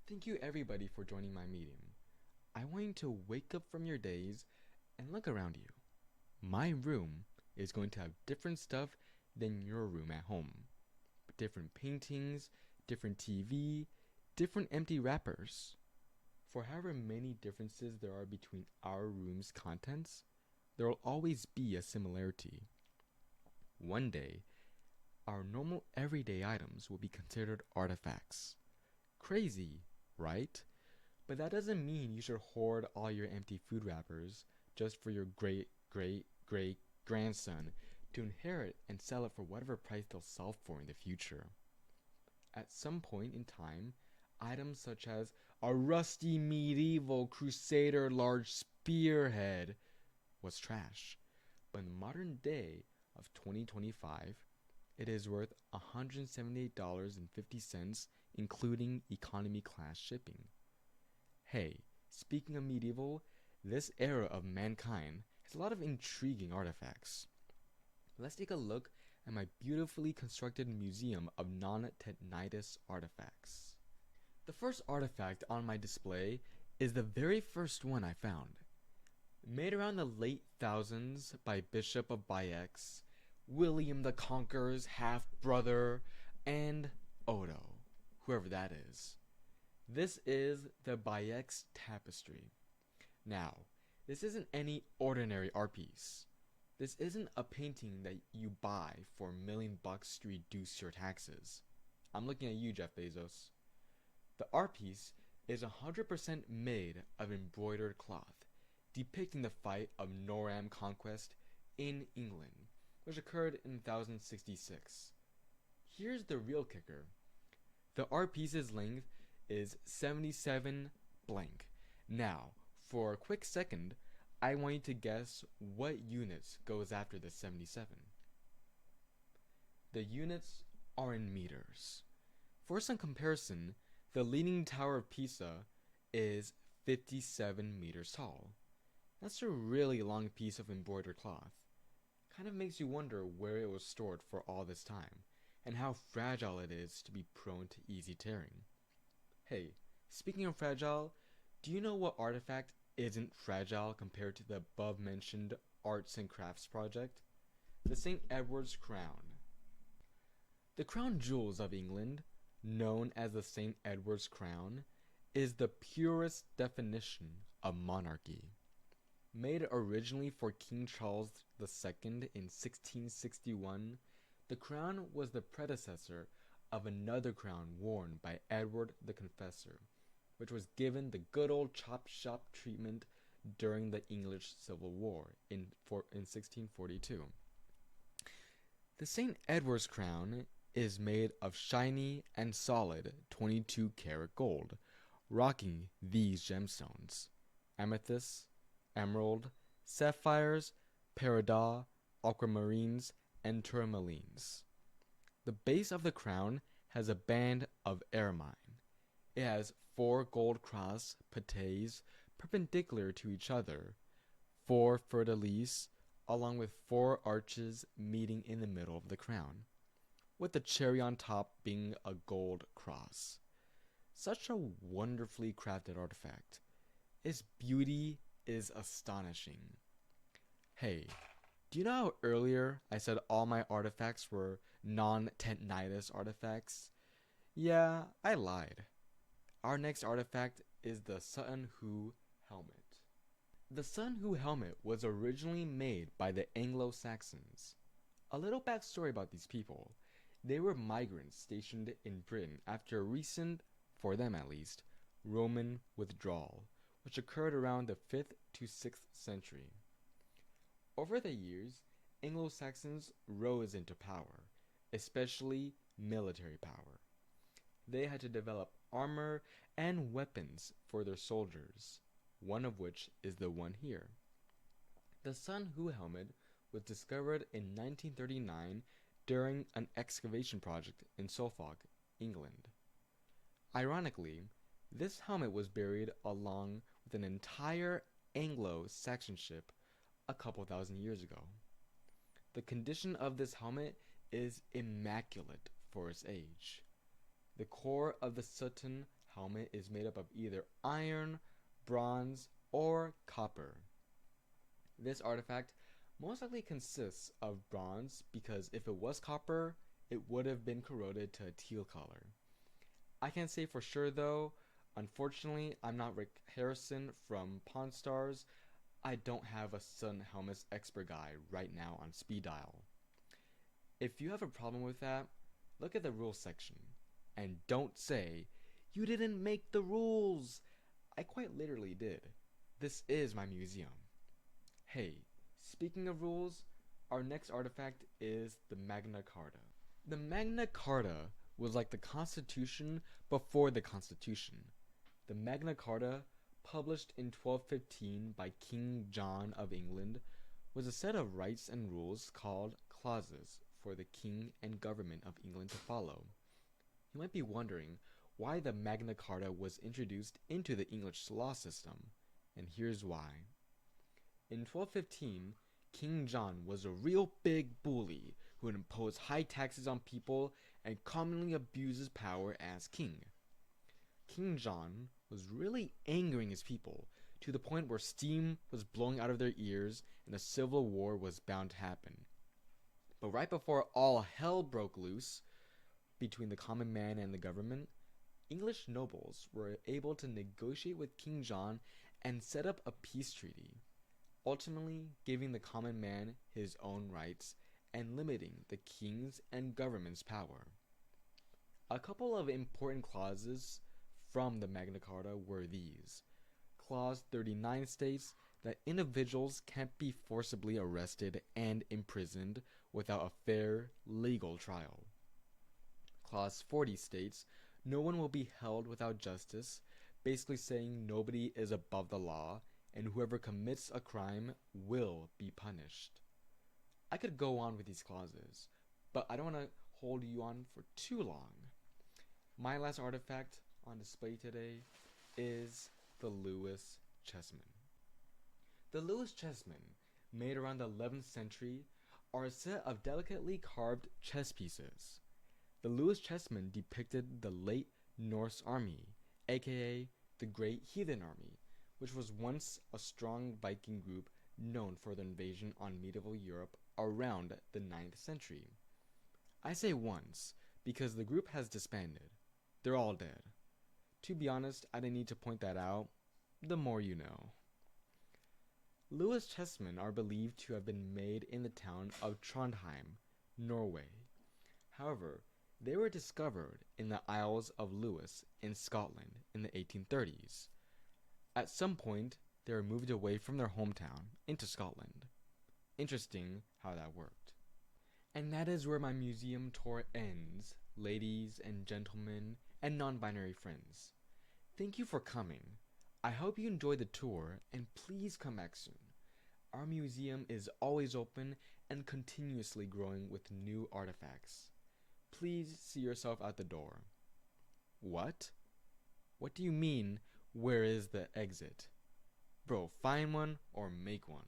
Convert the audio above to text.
Thank you everybody for joining my meeting. I want you to wake up from your days and look around you. My room is going to have different stuff than your room at home. Different paintings, different TV, different empty wrappers. For however many differences there are between our room's contents, there will always be a similarity. One day, our normal everyday items will be considered artifacts. Crazy, right? But that doesn't mean you should hoard all your empty food wrappers just for your great great great grandson to inherit and sell it for whatever price they'll sell for in the future. At some point in time, items such as a rusty medieval crusader large spearhead was trash. But in the modern day of 2025, it is worth $178.50, including economy class shipping. Hey, speaking of medieval, this era of mankind has a lot of intriguing artifacts. Let's take a look at my beautifully constructed museum of non-tetanitis artifacts. The first artifact on my display is the very first one I found. Made around the late thousands by Bishop of Bayeux, William the Conqueror's half-brother, and Odo, whoever that is. This is the Bayeux Tapestry. Now, this isn't any ordinary art piece. This isn't a painting that you buy for $1,000,000 to reduce your taxes. I'm looking at you, Jeff Bezos. The art piece is 100% made of embroidered cloth, depicting the fight of M.O.M.A conquest in England, which occurred in 1066. Here's the real kicker. The art piece's length is 77 blank. Now, for a quick second, I want you to guess what units goes after the 77. The units are in meters. For some comparison, the Leaning Tower of Pisa is 57 meters tall. That's a really long piece of embroidered cloth. Kind of makes you wonder where it was stored for all this time, and how fragile it is to be prone to easy tearing. Hey, speaking of fragile, do you know what artifact isn't fragile compared to the above-mentioned arts and crafts project? The St. Edward's Crown. The crown jewels of England, known as the St. Edward's Crown, is the purest definition of monarchy. Made originally for King Charles II in 1661, the crown was the predecessor of another crown worn by Edward the Confessor, which was given the good old chop shop treatment during the English Civil War in 1642. The St. Edward's crown is made of shiny and solid 22-karat gold, rocking these gemstones: amethyst, emerald, sapphires, peridot, aquamarines, and tourmalines. The base of the crown has a band of ermine. It has 4 gold cross pates perpendicular to each other, 4 fleur-de-lis, along with 4 arches meeting in the middle of the crown, with the cherry on top being a gold cross. Such a wonderfully crafted artifact. Its beauty is astonishing. Hey, do you know how earlier I said all my artifacts were non-tetanitis artifacts? Yeah, I lied. Our next artifact is the Sutton Hoo helmet. The Sutton Hoo helmet was originally made by the Anglo-Saxons. A little backstory about these people. They were migrants stationed in Britain after a recent, for them at least, Roman withdrawal, which occurred around the 5th to 6th century. Over the years, Anglo-Saxons rose into power, especially military power. They had to develop armor and weapons for their soldiers, one of which is the one here. The Sutton Hoo helmet was discovered in 1939 during an excavation project in Suffolk, England. Ironically, this helmet was buried along with an entire Anglo-Saxon ship a couple thousand years ago. The condition of this helmet is immaculate for its age. The core of the Sutton helmet is made up of either iron, bronze, or copper. This artifact most likely consists of bronze because if it was copper, it would have been corroded to a teal color. I can't say for sure though. Unfortunately, I'm not Rick Harrison from Pawn Stars. I don't have a Sun Helmets expert guy right now on speed dial. If you have a problem with that, look at the rules section. And don't say, "You didn't make the rules!" I quite literally did. This is my museum. Hey, speaking of rules, our next artifact is the Magna Carta. The Magna Carta was like the Constitution before the Constitution. The Magna Carta, published in 1215 by King John of England, was a set of rights and rules called clauses for the king and government of England to follow. You might be wondering why the Magna Carta was introduced into the English law system, and here's why. In 1215, King John was a real big bully who would impose high taxes on people and commonly abuse his power as king. King John was really angering his people to the point where steam was blowing out of their ears and a civil war was bound to happen. But right before all hell broke loose between the common man and the government, English nobles were able to negotiate with King John and set up a peace treaty, ultimately giving the common man his own rights and limiting the king's and government's power. A couple of important clauses from the Magna Carta were these. Clause 39 states that individuals can't be forcibly arrested and imprisoned without a fair legal trial. Clause 40 states no one will be held without justice, basically saying nobody is above the law and whoever commits a crime will be punished. I could go on with these clauses, but I don't want to hold you on for too long. My last artifact on display today is the Lewis chessmen. The Lewis chessmen, made around the 11th century, are a set of delicately carved chess pieces. The Lewis chessmen depicted the late Norse army, aka the Great Heathen Army, which was once a strong Viking group known for their invasion on medieval Europe around the 9th century. I say once because the group has disbanded. They're all dead. To be honest, I didn't need to point that out. The more you know. Lewis chessmen are believed to have been made in the town of Trondheim, Norway. However, they were discovered in the Isles of Lewis in Scotland in the 1830s. At some point, they were moved away from their hometown into Scotland. Interesting how that worked. And that is where my museum tour ends, ladies and gentlemen and non-binary friends. Thank you for coming. I hope you enjoyed the tour and please come back soon. Our museum is always open and continuously growing with new artifacts. Please see yourself at the door. What? What do you mean, where is the exit? Bro, find one or make one.